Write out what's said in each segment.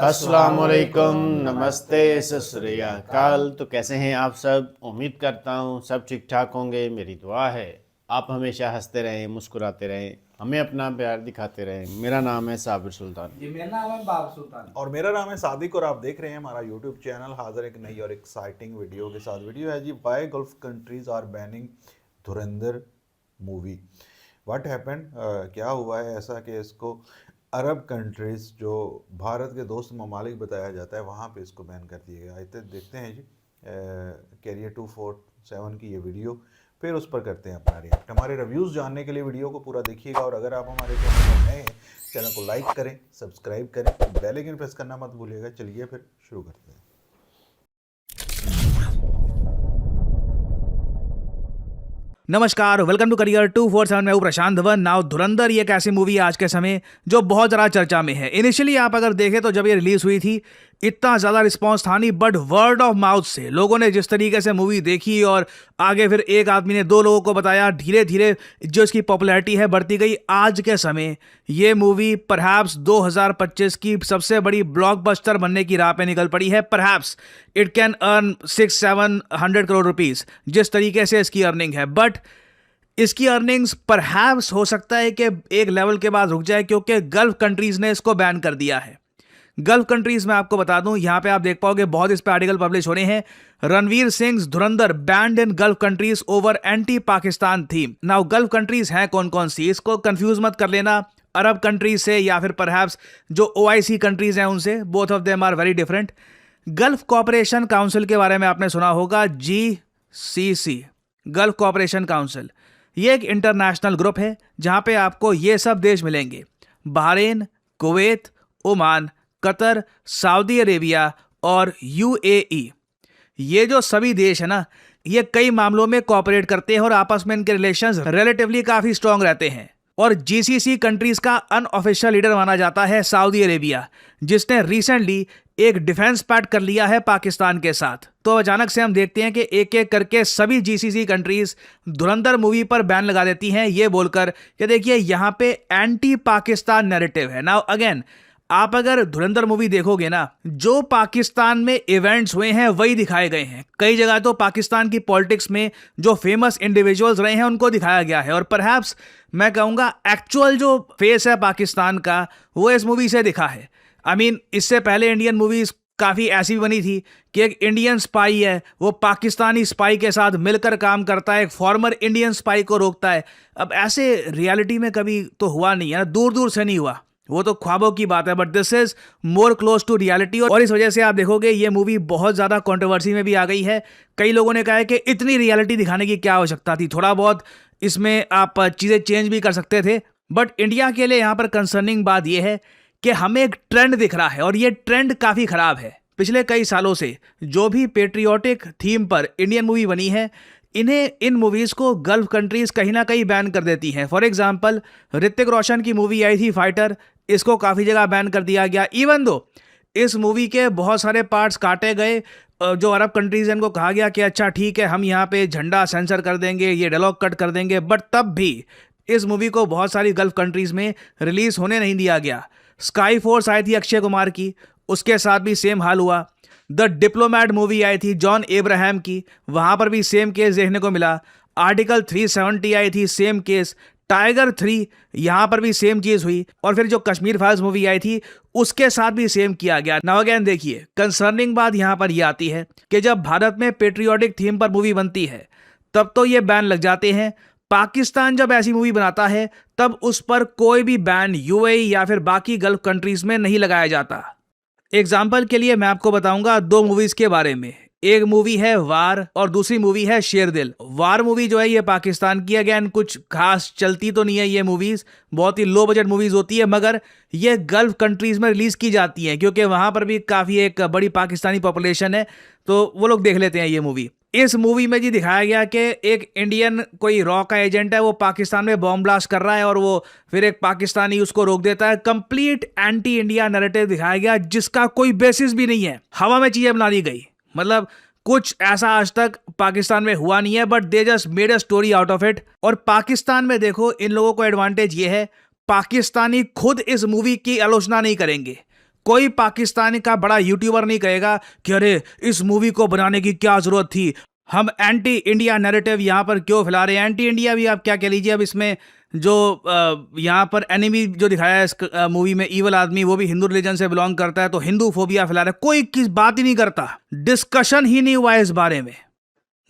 अस्सलामुअलैकुम, नमस्ते, सत श्री अकाल। तो कैसे हैं आप सब? उम्मीद करता हूँ सब ठीक ठाक होंगे। मेरी दुआ है आप हमेशा हंसते रहें, मुस्कुराते रहें, हमें अपना प्यार दिखाते रहें। मेरा नाम है साबिर सुल्तान। जी, मेरा नाम है बाबर सुल्तान। और मेरा नाम है सादिक और आप देख रहे हैं हमारा यूट्यूब चैनल। हाजिर एक नई और एक्साइटिंग वीडियो के साथ। वीडियो है जी, why Gulf countries are banning Dhurandhar movie. What happened, क्या हुआ है ऐसा कि इसको अरब कंट्रीज़ जो भारत के दोस्त ममालिक बताया जाता है वहाँ पे इसको बैन कर दिया गया। आइए देखते हैं जी कैरियर 247 की ये वीडियो, फिर उस पर करते हैं अपना रिएक्ट। हमारे रिव्यूज़ जानने के लिए वीडियो को पूरा देखिएगा और अगर आप हमारे चैनल पर नए हैं, चैनल को लाइक करें, सब्सक्राइब करें, बेल आइकन प्रेस करना मत भूलिएगा। चलिए फिर शुरू करते हैं। नमस्कार, वेलकम टू करियर 247। मैं हूं प्रशांत धवन। नाउ धुरंधर ये एक ऐसी मूवी आज के समय जो बहुत ज़्यादा चर्चा में है। इनिशियली आप अगर देखें तो जब ये रिलीज हुई थी इतना ज़्यादा रिस्पांस था नहीं, बट वर्ड ऑफ माउथ से लोगों ने जिस तरीके से मूवी देखी और आगे फिर एक आदमी ने 2 लोगों को बताया, धीरे धीरे जो इसकी पॉपुलैरिटी है बढ़ती गई। आज के समय ये मूवी परहैप्स 2025 की सबसे बड़ी ब्लॉकबस्टर बनने की राह पे निकल पड़ी है। Perhaps it can earn 600-700 crore rupees जिस तरीके से इसकी अर्निंग है, बट इसकी अर्निंग्स परहैप्स हो सकता है कि एक लेवल के बाद रुक जाए क्योंकि गल्फ कंट्रीज ने इसको बैन कर दिया है। गल्फ कंट्रीज में आपको बता दूं, यहां पे आप देख पाओगे बहुत इस पे आर्टिकल पब्लिश हो रहे हैं। Ranveer Singh Dhurandhar banned in Gulf countries over anti Pakistan theme. Now Gulf countries हैं कौन कौन सी, इसको कंफ्यूज मत कर लेना अरब कंट्रीज से या फिर परहैप्स जो OIC कंट्रीज हैं उनसे। Both of them are very different. Gulf Cooperation Council के बारे में आपने सुना होगा, GCC, गल्फ कॉपरेशन काउंसिल। ये एक इंटरनेशनल ग्रुप है जहां पे आपको ये सब देश मिलेंगे: Bahrain, Kuwait, Oman, Qatar, Saudi Arabia और UAE। ये जो सभी देश है ना, ये कई मामलों में कोऑपरेट करते हैं और आपस में इनके रिलेशंस रिलेटिवली काफी स्ट्रांग रहते हैं। और GCC कंट्रीज का अनऑफिशियल लीडर माना जाता है सऊदी अरेबिया, जिसने रिसेंटली एक डिफेंस पैक्ट कर लिया है पाकिस्तान के साथ। तो अचानक से हम देखते हैं कि एक एक करके सभी GCC कंट्रीज धुरंधर मूवी पर बैन लगा देती हैं, ये बोलकर कि देखिए यहाँ पे एंटी पाकिस्तान नैरेटिव है। नाउ अगेन, आप अगर धुरंधर मूवी देखोगे ना, जो पाकिस्तान में इवेंट्स हुए हैं वही दिखाए गए हैं। कई जगह तो पाकिस्तान की पॉलिटिक्स में जो फेमस इंडिविजुअल्स रहे हैं उनको दिखाया गया है, और परहैप्स मैं कहूँगा एक्चुअल जो फेस है पाकिस्तान का वो इस मूवी से दिखा है। आई मीन, इससे पहले इंडियन मूवीज काफ़ी ऐसी बनी थी कि एक इंडियन स्पाई है, वो पाकिस्तानी स्पाई के साथ मिलकर काम करता है, एक फॉर्मर इंडियन स्पाई को रोकता है। अब ऐसे रियलिटी में कभी तो हुआ नहीं है ना, दूर दूर से नहीं हुआ, वो तो ख्वाबों की बात है, but this is more close to reality. और इस वजह से आप देखोगे ये मूवी बहुत ज़्यादा कंट्रोवर्सी में भी आ गई है। कई लोगों ने कहा है कि इतनी रियलिटी दिखाने की क्या आवश्यकता थी, थोड़ा बहुत इसमें आप चीज़ें चेंज भी कर सकते थे। बट इंडिया के लिए यहाँ पर कंसर्निंग बात यह है कि हमें एक ट्रेंड दिख रहा है और ये ट्रेंड काफ़ी ख़राब है। पिछले कई सालों से जो भी पेट्रियोटिक थीम पर इंडियन मूवी बनी है, इन मूवीज़ को गल्फ कंट्रीज कहीं ना कहीं बैन कर देती हैं। फॉर एग्जांपल, ऋतिक रोशन की मूवी आई थी फाइटर, इसको काफ़ी जगह बैन कर दिया गया। इवन दो इस मूवी के बहुत सारे पार्ट्स काटे गए, जो अरब कंट्रीज हैं इनको कहा गया कि अच्छा ठीक है हम यहाँ पे झंडा सेंसर कर देंगे, ये डायलॉग कट कर देंगे, बट तब भी इस मूवी को बहुत सारी गल्फ कंट्रीज में रिलीज होने नहीं दिया गया। स्काई फोर्स आई थी अक्षय कुमार की, उसके साथ भी सेम हाल हुआ। द डिप्लोमैट मूवी आई थी जॉन एब्राहम की, वहां पर भी सेम केस देखने को मिला। आर्टिकल 370 आई थी, सेम केस। टाइगर 3, यहां पर भी सेम चीज हुई। और फिर जो कश्मीर फाइल्स मूवी आई थी उसके साथ भी सेम किया गया। नाउ अगेन देखिए, कंसर्निंग बात यहां पर यह आती है कि जब भारत में पेट्रियोटिक थीम पर मूवी बनती है तब तो ये बैन लग जाते हैं। पाकिस्तान जब ऐसी मूवी बनाता है तब उस पर कोई भी बैन UAE या फिर बाकी गल्फ कंट्रीज में नहीं लगाया जाता। एग्जाम्पल के लिए मैं आपको बताऊंगा 2 मूवीज के बारे में। एक मूवी है वार और दूसरी मूवी है शेरदिल। वार मूवी जो है ये पाकिस्तान की, अगेन कुछ खास चलती तो नहीं है ये मूवीज, बहुत ही लो बजट मूवीज होती है, मगर ये गल्फ कंट्रीज में रिलीज की जाती हैं क्योंकि वहां पर भी काफी एक बड़ी पाकिस्तानी पॉपुलेशन है, तो वो लोग देख लेते हैं ये मूवी। इस मूवी में जी दिखाया गया कि एक इंडियन कोई रॉ का एजेंट है, वो पाकिस्तान में बॉम्ब ब्लास्ट कर रहा है और वो फिर एक पाकिस्तानी उसको रोक देता है। कंप्लीट एंटी इंडिया नैरेटिव दिखाया गया जिसका कोई बेसिस भी नहीं है, हवा में चीजें बना दी गई। मतलब कुछ ऐसा आज तक पाकिस्तान में हुआ नहीं है, but they just made a story out of it. और पाकिस्तान में देखो इन लोगों को एडवांटेज ये है, पाकिस्तानी खुद इस मूवी की आलोचना नहीं करेंगे, कोई पाकिस्तानी का बड़ा यूट्यूबर नहीं कहेगा कि अरे इस मूवी को बनाने की क्या जरूरत थी, हम एंटी इंडिया नैरेटिव यहाँ पर क्यों फैला रहे हैं। एंटी इंडिया भी आप क्या कह लीजिए, अब इसमें जो यहाँ पर एनिमी जो दिखाया है इस मूवी में, ईवल आदमी, वो भी हिंदू रिलीजन से बिलोंग करता है, तो हिंदू फोबिया फैला रहा है। कोई किस बात ही नहीं करता, डिस्कशन ही नहीं हुआ इस बारे में,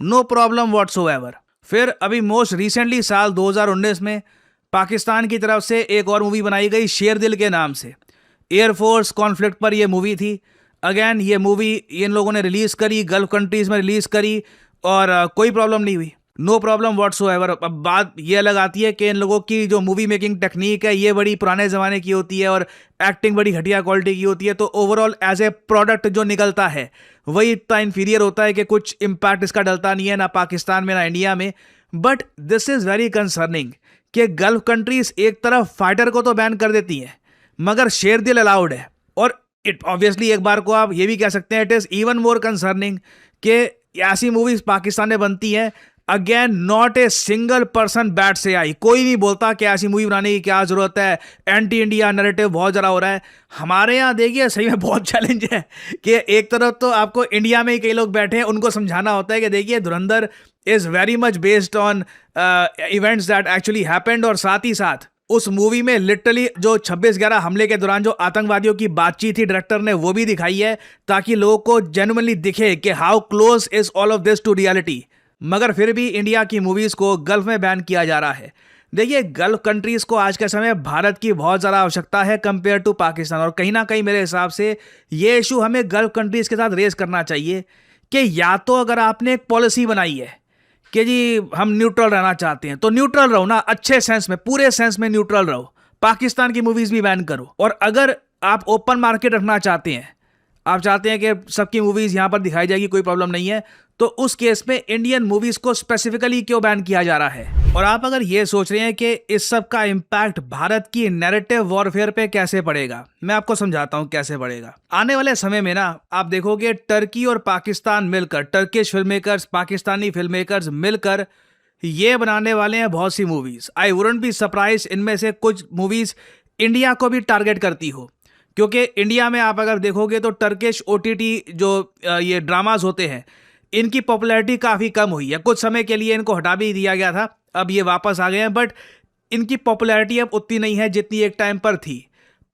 नो प्रॉब्लम व्हाट्सोएवर। फिर अभी मोस्ट रिसेंटली साल 2019 में पाकिस्तान की तरफ से एक और मूवी बनाई गई शेरदिल के नाम से। एयरफोर्स कॉन्फ्लिक्ट पर यह मूवी थी। अगेन ये मूवी इन लोगों ने रिलीज करी, गल्फ कंट्रीज में रिलीज करी और कोई प्रॉब्लम नहीं हुई, नो प्रॉब्लम व्हाट्सोएवर। अब बात ये अलग आती है कि इन लोगों की जो मूवी मेकिंग टेक्निक है ये बड़ी पुराने ज़माने की होती है और एक्टिंग बड़ी घटिया क्वालिटी की होती है, तो ओवरऑल एज ए प्रोडक्ट जो निकलता है वही इतना इन्फीरियर होता है कि कुछ इम्पैक्ट इसका डलता नहीं है, ना पाकिस्तान में ना इंडिया में। But this is very concerning कि गल्फ कंट्रीज एक तरफ फाइटर को तो बैन कर देती हैं मगर शेरदिल अलाउड है। और इट ऑब्वियसली एक बार को आप ये भी कह सकते हैं, it is even more concerning कि ऐसी मूवीज पाकिस्तान में बनती हैं, again not a single person bat से आई, कोई नहीं बोलता कि ऐसी मूवी बनाने की क्या जरूरत है, एंटी इंडिया नैरेटिव बहुत ज़रा हो रहा है। हमारे यहाँ देखिए सही में बहुत चैलेंज है कि एक तरफ तो आपको इंडिया में ही कई लोग बैठे हैं, उनको समझाना होता है कि देखिए धुरंधर is very much based on events that actually happened, और साथ ही साथ उस मूवी में लिटरली जो 26/11 हमले के दौरान जो आतंकवादियों की बातचीत थी डायरेक्टर ने वो भी दिखाई है, ताकि लोगों को जेन्युइनली दिखे कि how close is all of this to reality. मगर फिर भी इंडिया की मूवीज को गल्फ में बैन किया जा रहा है। देखिए गल्फ कंट्रीज को आज के समय भारत की बहुत ज़्यादा आवश्यकता है कंपेयर टू पाकिस्तान, और कहीं ना कहीं मेरे हिसाब से ये इशू हमें गल्फ कंट्रीज के साथ रेज करना चाहिए कि या तो अगर आपने एक पॉलिसी बनाई है कि जी हम न्यूट्रल रहना चाहते हैं तो न्यूट्रल रहो ना, अच्छे सेंस में, पूरे सेंस में न्यूट्रल रहो, पाकिस्तान की मूवीज भी बैन करो। और अगर आप ओपन मार्केट रखना चाहते हैं, आप चाहते हैं कि सबकी मूवीज यहां पर दिखाई जाएगी, कोई प्रॉब्लम नहीं है, तो उस केस में इंडियन मूवीज को स्पेसिफिकली क्यों बैन किया जा रहा है। और आप अगर ये सोच रहे हैं कि इस सब का इंपैक्ट भारत की नैरेटिव वॉरफेयर पे कैसे पड़ेगा, मैं आपको समझाता हूं कैसे पड़ेगा। आने वाले समय में ना आप देखोगे टर्की और पाकिस्तान मिलकर, Turkish film makers, Pakistani film makers मिलकर ये बनाने वाले हैं बहुत सी movies. I wouldn't be surprise इनमें से कुछ मूवीज इंडिया को भी टारगेट करती हो, क्योंकि इंडिया में आप अगर देखोगे तो टर्किश OTT जो ये ड्रामाज होते हैं इनकी पॉपुलैरिटी काफ़ी कम हुई है। कुछ समय के लिए इनको हटा भी दिया गया था, अब ये वापस आ गए हैं, बट इनकी पॉपुलैरिटी अब उतनी नहीं है जितनी एक टाइम पर थी।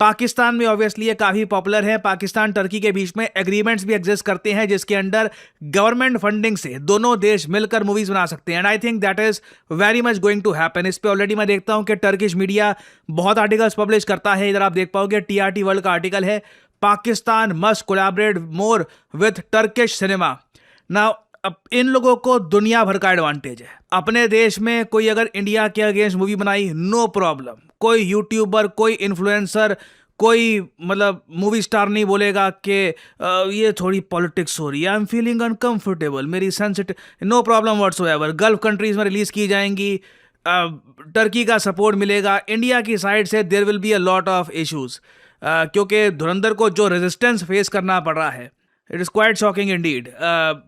पाकिस्तान में ऑब्वियसली ये काफ़ी पॉपुलर है। पाकिस्तान टर्की के बीच में एग्रीमेंट्स भी एग्जिस्ट करते हैं जिसके अंडर गवर्नमेंट फंडिंग से दोनों देश मिलकर मूवीज बना सकते हैं, and I think that is very much going to happen. इस पे ऑलरेडी मैं देखता हूं कि टर्किश मीडिया बहुत आर्टिकल्स पब्लिश करता है। इधर आप देख पाओगे TRT वर्ल्ड का आर्टिकल है, Pakistan must collaborate more with Turkish cinema. Now अब इन लोगों को दुनिया भर का एडवांटेज है। अपने देश में कोई अगर इंडिया के अगेंस्ट मूवी बनाई, नो प्रॉब्लम, कोई यूट्यूबर, कोई इन्फ्लुएंसर, कोई मतलब मूवी स्टार नहीं बोलेगा कि ये थोड़ी पॉलिटिक्स हो रही है, आई एम फीलिंग अनकंफर्टेबल, मेरी sensitive, no problem whatsoever. Gulf countries में रिलीज की जाएंगी, टर्की का सपोर्ट मिलेगा, इंडिया की साइड से there will be a lot of issues, क्योंकि धुरंधर को जो रेजिस्टेंस फेस करना पड़ रहा है, it is quite shocking indeed.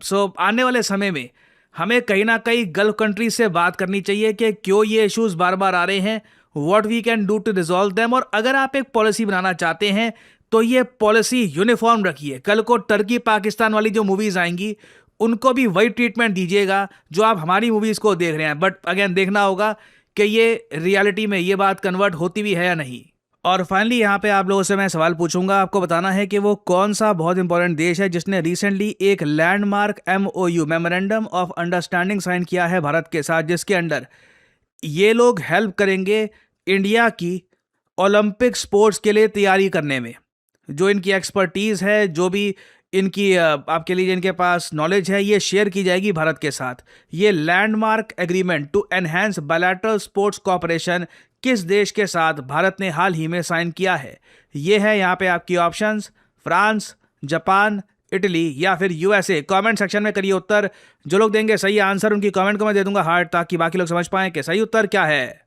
So आने वाले समय में हमें कहीं ना कहीं गल्फ कंट्रीज से बात करनी चाहिए कि क्यों ये इश्यूज बार बार आ रहे हैं, what we can do to resolve them. और अगर आप एक पॉलिसी बनाना चाहते हैं तो ये पॉलिसी यूनिफॉर्म रखिए। कल को टर्की पाकिस्तान वाली जो मूवीज़ आएंगी उनको भी वही ट्रीटमेंट दीजिएगा जो आप हमारी मूवीज़ को देख रहे हैं। बट अगेन देखना होगा कि ये रियलिटी में ये बात कन्वर्ट होती भी है या नहीं। और फाइनली यहाँ पे आप लोगों से मैं सवाल पूछूंगा, आपको बताना है कि वो कौन सा बहुत इंपॉर्टेंट देश है जिसने रिसेंटली एक landmark MOU memorandum of understanding sign किया है भारत के साथ, जिसके अंडर ये लोग हेल्प करेंगे इंडिया की ओलंपिक स्पोर्ट्स के लिए तैयारी करने में। जो इनकी एक्सपर्टीज़ है, जो भी इनकी आपके लिए इनके पास नॉलेज है, ये शेयर की जाएगी भारत के साथ। ये landmark agreement to enhance bilateral sports cooperation किस देश के साथ भारत ने हाल ही में साइन किया है? ये है यहाँ पे आपकी ऑप्शंस, फ्रांस, जापान, इटली या फिर USA। कमेंट सेक्शन में करिए उत्तर। जो लोग देंगे सही आंसर उनकी कमेंट को मैं दे दूंगा हार्ट, ताकि बाकी लोग समझ पाएं कि सही उत्तर क्या है।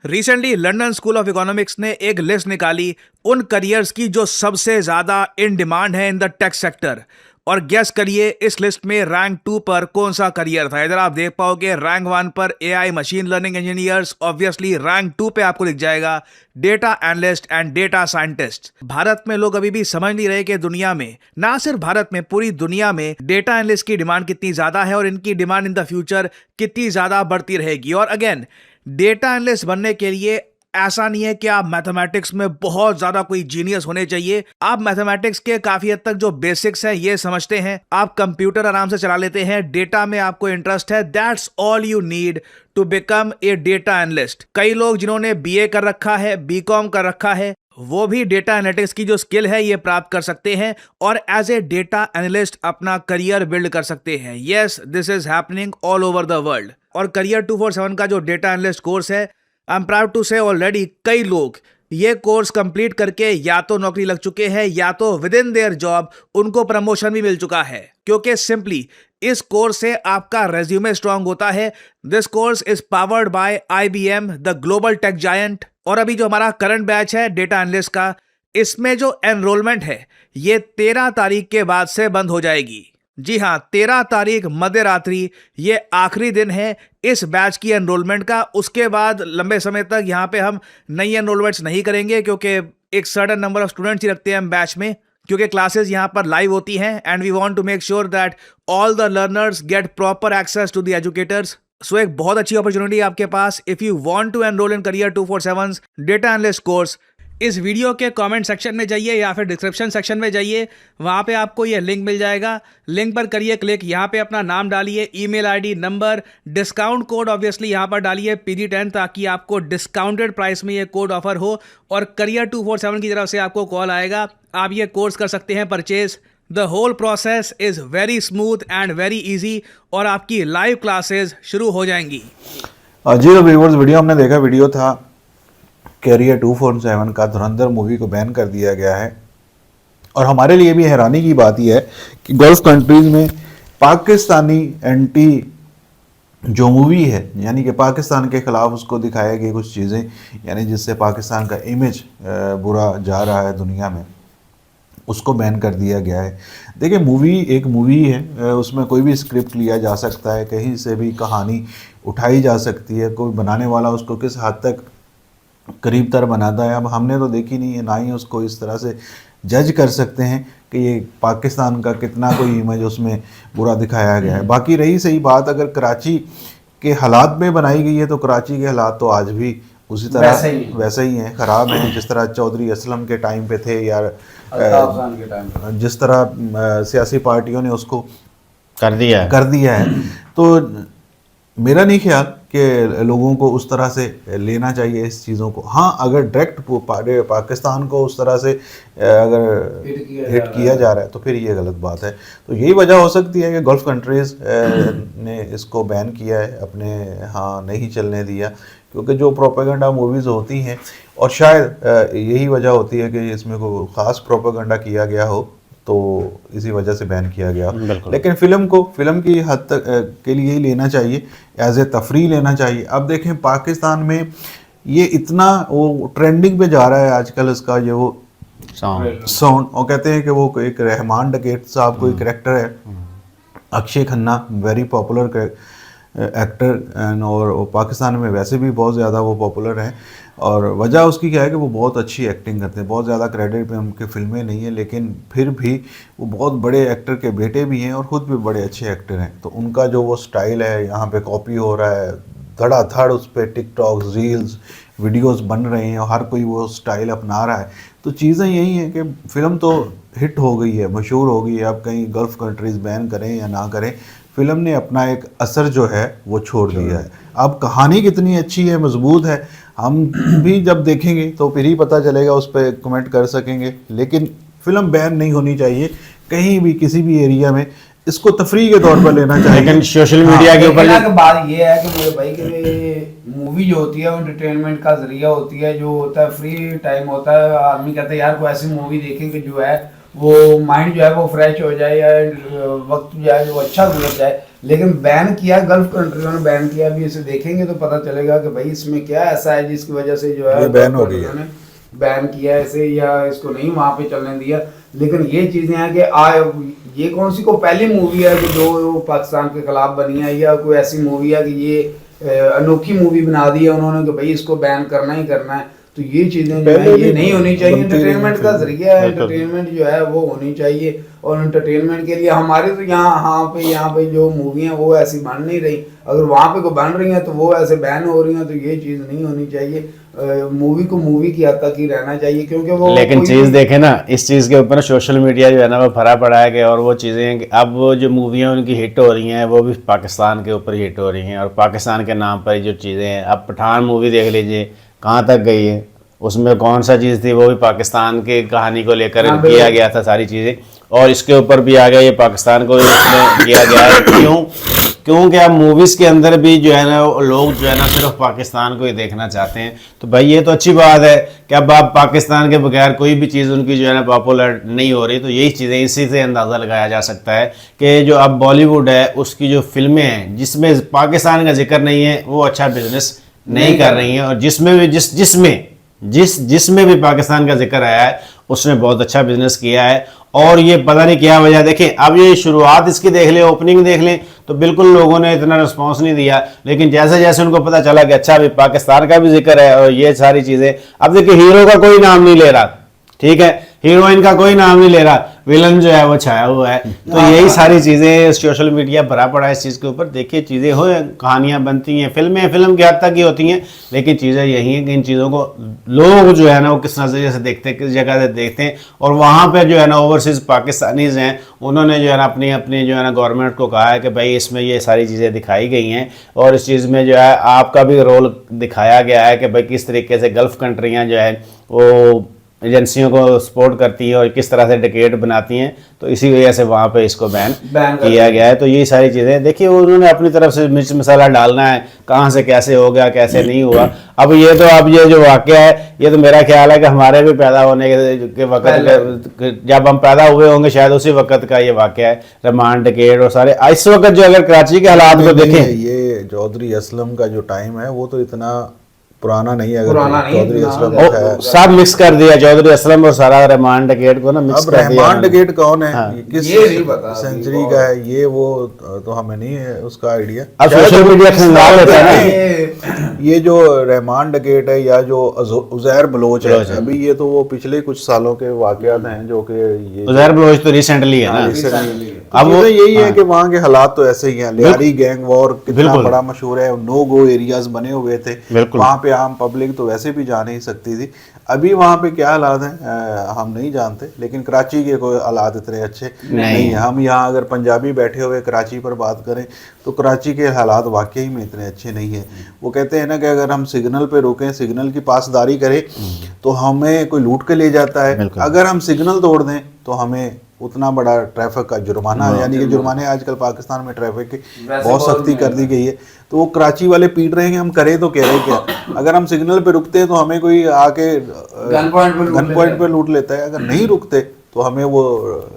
Recently London school of economics ने एक लिस्ट निकाली उन करियर्स की जो सबसे ज़्यादा इन डिमांड है इन द टेक सेक्टर। और गेस करिए इस लिस्ट में रैंक 2 पर कौन सा करियर था। इधर आप देख पाओगे रैंक 1 पर AI machine learning engineers, obviously rank 2 पे आपको दिख जाएगा data analyst and data scientist. Bharat में लोग अभी भी समझ नहीं रहे कि दुनिया में, ना सिर्फ भारत में, पूरी दुनिया में डेटा एनालिस्ट की डिमांड कितनी ज्यादा है और इनकी डिमांड इन द फ्यूचर कितनी ज्यादा बढ़ती रहेगी। और अगेन, डेटा एनालिस्ट बनने के लिए ऐसा नहीं है कि आप मैथमेटिक्स में बहुत ज्यादा कोई जीनियस होने चाहिए। आप मैथमेटिक्स के काफी हद तक जो बेसिक्स हैं ये समझते हैं, आप कंप्यूटर आराम से चला लेते हैं, डेटा में आपको इंटरेस्ट है, that's all you need to become a data analyst. कई लोग जिन्होंने बीए कर रखा है, बीकॉम कर रखा है, वो भी डेटा एनालिटिक्स की जो स्किल है ये प्राप्त कर सकते हैं और एज ए डेटा एनालिस्ट अपना करियर बिल्ड कर सकते हैं। Yes, this is happening all over the world. और करियर 247 का जो डेटा एनालिस्ट कोर्स है, आई एम प्राउड टू से ऑलरेडी कई लोग ये कोर्स कंप्लीट करके या तो नौकरी लग चुके हैं या तो विद इन देयर जॉब उनको प्रमोशन भी मिल चुका है, क्योंकि सिंपली इस कोर्स से आपका रेज्यूमे स्ट्रांग होता है। This course is powered by IBM, the global tech giant. और अभी जो हमारा करंट बैच है डेटा एनालिस्ट का, इसमें जो एनरोलमेंट है ये 13 तारीख के बाद से बंद हो जाएगी। जी हाँ, 13 तारीख मध्य रात्रि ये आखिरी दिन है इस बैच की एनरोलमेंट का। उसके बाद लंबे समय तक यहाँ पे हम नई एनरोलमेंट्स नहीं करेंगे, क्योंकि एक सर्टेन नंबर ऑफ स्टूडेंट्स ही रखते हैं हम बैच में, क्योंकि क्लासेस यहाँ पर लाइव होती हैं and we want to make sure that all the learners get proper access to the educators. So एक बहुत अच्छी अपॉर्चुनिटी आपके पास। If you want to enrol in career 247 data analyst course, इस वीडियो के कमेंट सेक्शन में जाइए या फिर डिस्क्रिप्शन सेक्शन में जाइए, वहाँ पे आपको ये लिंक मिल जाएगा। लिंक पर करिए क्लिक, यहाँ पे अपना नाम डालिए, email ID, number, discount code obviously यहाँ पर डालिए PG10, ताकि आपको डिस्काउंटेड प्राइस में ये कोड ऑफर हो और करियर 247 की तरफ से आपको कॉल आएगा, आप ये कोर्स कर सकते हैं purchase. The whole process is very smooth and very easy और आपकी लाइव क्लासेज शुरू हो जाएंगी। जी तो व्यूअर्स, वीडियो हमने देखा, वीडियो था कैरियर 247 का। धुरंधर मूवी को बैन कर दिया गया है और हमारे लिए भी हैरानी की बात यह है कि गल्फ कंट्रीज में पाकिस्तानी एंटी जो मूवी है, यानी कि पाकिस्तान के ख़िलाफ़ उसको दिखाया गई कुछ चीज़ें, यानी जिससे पाकिस्तान का इमेज बुरा जा रहा है दुनिया में, उसको बैन कर दिया गया है। देखिए, मूवी एक मूवी है, उसमें कोई भी स्क्रिप्ट लिया जा सकता है, कहीं से भी कहानी उठाई जा सकती है, कोई बनाने वाला उसको किस हद तक करीब तर बनाता है। अब हमने तो देखी नहीं है, ना ही उसको इस तरह से जज कर सकते हैं कि ये पाकिस्तान का कितना कोई इमेज उसमें बुरा दिखाया गया है। बाकी रही सही बात, अगर कराची के हालात में बनाई गई है तो कराची के हालात तो आज भी उसी तरह वैसे ही हैं, ख़राब हैं, जिस तरह चौधरी असलम के टाइम पे थे या के टाइम जिस तरह सियासी पार्टियों ने उसको कर दिया है। तो मेरा नहीं ख्याल कि लोगों को उस तरह से लेना चाहिए इस चीज़ों को। हाँ, अगर डायरेक्ट पाकिस्तान को उस तरह से अगर हिट किया जा रहा है तो फिर ये गलत बात है। तो यही वजह हो सकती है कि गल्फ़ कंट्रीज़ ने इसको बैन किया है, अपने यहाँ नहीं चलने दिया, क्योंकि जो प्रोपेगेंडा मूवीज़ होती हैं, और शायद यही वजह होती है कि इसमें कोई ख़ास प्रोपेगेंडा किया गया हो, तो इसी वजह से बैन किया गया। लेकिन फिल्म की हद तक के लिए ही लेना चाहिए, एज ए तफरी लेना चाहिए। अब देखें, पाकिस्तान में ये इतना वो ट्रेंडिंग पे जा रहा है आजकल, इसका ये वो साउंड, और कहते हैं कि वो एक रहमान डकैत साहब कोई कैरेक्टर है, Akshay Khanna, very popular actor and, और पाकिस्तान में वैसे भी बहुत ज़्यादा वो पॉपुलर हैं। और वजह उसकी क्या है कि वो बहुत अच्छी एक्टिंग करते हैं, बहुत ज़्यादा क्रेडिट पे उनके फिल्में नहीं है, लेकिन फिर भी वो बहुत बड़े एक्टर के बेटे भी हैं और ख़ुद भी बड़े अच्छे एक्टर हैं। तो उनका जो वो स्टाइल है यहाँ पे कॉपी हो रहा है, धड़ाधड़ उस पर टिकटॉक, रील्स, वीडियोस बन रहे हैं और हर कोई वो स्टाइल अपना रहा है। तो चीज़ें यही हैं कि फ़िल्म तो हिट हो गई है, मशहूर हो गई है, अब कहीं गल्फ़ कंट्रीज़ बैन करें या ना करें, फ़िल्म ने अपना एक असर जो है वो छोड़ दिया है। अब कहानी कितनी अच्छी है, मजबूत है, हम भी जब देखेंगे तो फिर ही पता चलेगा, उस पर कमेंट कर सकेंगे। लेकिन फ़िल्म बैन नहीं होनी चाहिए कहीं भी, किसी भी एरिया में, इसको तफरीह के तौर पर लेना चाहिए। लेकिन सोशल मीडिया के ऊपर बात ये है कि मेरे भाई कि मूवी जो होती है वो एंटरटेनमेंट का जरिया होती है, जो होता है फ्री टाइम होता है, आदमी कहता है यार कोई ऐसी मूवी देखें कि जो है वो माइंड जो है वो फ्रेश हो जाए या वक्त जो है वो अच्छा गुजर जाए। लेकिन बैन किया, गल्फ कंट्रियों ने बैन किया, अभी इसे देखेंगे तो पता चलेगा कि भाई इसमें क्या ऐसा है जिसकी वजह से जो है बैन हो गई है। बैन किया ऐसे या इसको नहीं वहाँ पे चलने दिया, लेकिन ये चीज़ें हैं कि ये कौन सी को पहली मूवी है कि जो पाकिस्तान के खिलाफ बनी है, या कोई ऐसी मूवी है कि ये अनोखी मूवी बना दी है उन्होंने कि भाई इसको बैन करना ही करना है। तो ये चीज़ें जो है ये नहीं होनी चाहिए। एंटरटेनमेंट का जरिया है, एंटरटेनमेंट जो है वो होनी चाहिए, और एंटरटेनमेंट के लिए हमारे तो यहाँ पे जो मूवी हैं वो ऐसी बन नहीं रही। अगर वहाँ पे को बन रही हैं तो वो ऐसे बैन हो रही हैं, तो ये चीज़ नहीं होनी चाहिए। मूवी को मूवी की हद तक ही रहना चाहिए, क्योंकि वो लेकिन चीज़ देखे ना, इस चीज़ के ऊपर सोशल मीडिया जो है ना वो भरा पड़ा है कि, और वो चीज़ें अब वो जो मूवियाँ उनकी हिट हो रही हैं वो भी पाकिस्तान के ऊपर हिट हो रही हैं, और पाकिस्तान के नाम पर जो चीज़ें हैं। अब पठान मूवी देख लीजिए कहाँ तक गई है, उसमें कौन सा चीज़ थी, वो भी पाकिस्तान की कहानी को लेकर किया गया था सारी चीज़ें, और इसके ऊपर भी आ गया ये पाकिस्तान को इसमें किया गया है। क्योंकि अब मूवीज़ के अंदर भी जो है ना लोग जो है ना सिर्फ पाकिस्तान को ही देखना चाहते हैं। तो भाई ये तो अच्छी बात है कि अब आप पाकिस्तान के बगैर कोई भी चीज़ उनकी जो है ना पॉपुलर नहीं हो रही। तो यही चीज़ें इसी से अंदाज़ा लगाया जा सकता है कि जो अब बॉलीवुड है उसकी जो फिल्में हैं जिसमें पाकिस्तान का जिक्र नहीं है वो अच्छा बिजनेस नहीं कर रही हैं, और जिसमें भी पाकिस्तान का जिक्र आया है उसने बहुत अच्छा बिजनेस किया है। और ये पता नहीं क्या वजह, देखें अब ये शुरुआत इसकी देख लें, ओपनिंग देख लें तो बिल्कुल लोगों ने इतना रिस्पांस नहीं दिया, लेकिन जैसे जैसे उनको पता चला कि अच्छा अभी पाकिस्तान का भी जिक्र है और ये सारी चीज़ें, अब देखिए हीरो का कोई नाम नहीं ले रहा, ठीक है, हीरोइन का कोई नाम नहीं ले रहा, विलन जो है वो छाया हुआ है। तो यही सारी चीज़ें सोशल मीडिया भरा पड़ा है इस चीज़ के ऊपर। देखिए चीज़ें हो, कहानियाँ बनती हैं, फिल्म की हद तक ही होती हैं, लेकिन चीज़ें यही हैं कि इन चीज़ों को लोग जो है ना वो किस नज़रिए से देखते हैं, किस जगह से देखते हैं। और वहाँ पर जो है ना ओवरसीज़ पाकिस्तानीज़ हैं, उन्होंने जो है ना अपनी जो है ना गवर्नमेंट को कहा है कि भाई इसमें ये सारी चीज़ें दिखाई गई हैं, और इस चीज़ में जो है आपका भी रोल दिखाया गया है कि भाई किस तरीके से गल्फ़ कंट्रियाँ जो है वो एजेंसियों को सपोर्ट करती हैं और किस तरह से डिकेट बनाती हैं। तो इसी वजह से वहाँ पे इसको बैन किया गया है। तो यही सारी चीज़ें देखिए उन्होंने अपनी तरफ से मिर्च मसाला डालना है, कहाँ से कैसे हो गया कैसे नहीं हुआ। अब ये जो वाक़या है ये तो मेरा ख्याल है कि हमारे भी पैदा होने के वक्त जब हम पैदा हुए होंगे शायद उसी वक्त का ये वाक़या है, रिमांड डिकेट और सारे। इस वक्त जो अगर कराची के हालात को देखें, ये चौधरी असलम का जो टाइम है वो तो इतना पुराना नहीं है। अगर चौधरी असलम सब मिक्स कर दिया, चौधरी असलम और सारा रहमान डकेट को ना मिक्स कर दिया। रहमान डकेट कौन है, हाँ। किस सेंचुरी का है ये, वो तो हमें नहीं है उसका आइडिया। अब सोशल मीडिया खंगाल होता है ना, ये जो रहमान डकेट है या जो उजैर बलोच है, अभी ये तो वो पिछले कुछ सालों के वाकयात हैं जो कि ये उजैर बलोच तो रिसेंटली है ना। अब वो यही है कि वहाँ के हालात तो ऐसे ही हैं। लियारी गैंग वॉर कितना बड़ा मशहूर है, नो गो एरियाज बने हुए थे, वहाँ पे आम पब्लिक तो वैसे भी जा नहीं सकती थी। अभी वहाँ पे क्या हालात हैं हम नहीं जानते, लेकिन कराची के कोई हालात इतने अच्छे नहीं है। हम यहाँ अगर पंजाबी बैठे हुए कराची पर बात करें तो कराची के हालात वाकई में इतने अच्छे नहीं है। वो कहते हैं ना कि अगर हम सिग्नल पे रुकें, सिग्नल की पासदारी करें तो हमें कोई लूट के ले जाता है, अगर हम सिग्नल तोड़ दें तो हमें उतना बड़ा ट्रैफिक का जुर्माना, यानी कि जुर्माने आजकल पाकिस्तान में ट्रैफिक की बहुत सख्ती कर दी गई है। तो वो कराची वाले पीट रहे हैं, हम करें तो कह रहे क्या। अगर हम सिग्नल पे रुकते हैं तो हमें कोई आके गन पॉइंट पे लूट लेता है, अगर नहीं रुकते तो हमें वो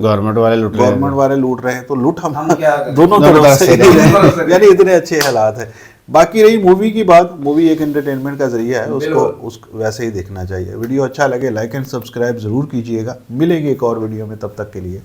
गवर्नमेंट वाले लूट रहे हैं। तो लूट हम दोनों तरफ से यानी इतने अच्छे हालात है। बाकी रही मूवी की बात, मूवी एक एंटरटेनमेंट का जरिया है, उसको वैसे ही देखना चाहिए। वीडियो अच्छा लगे लाइक एंड सब्सक्राइब जरूर कीजिएगा। मिलेंगे एक और वीडियो में, तब तक के लिए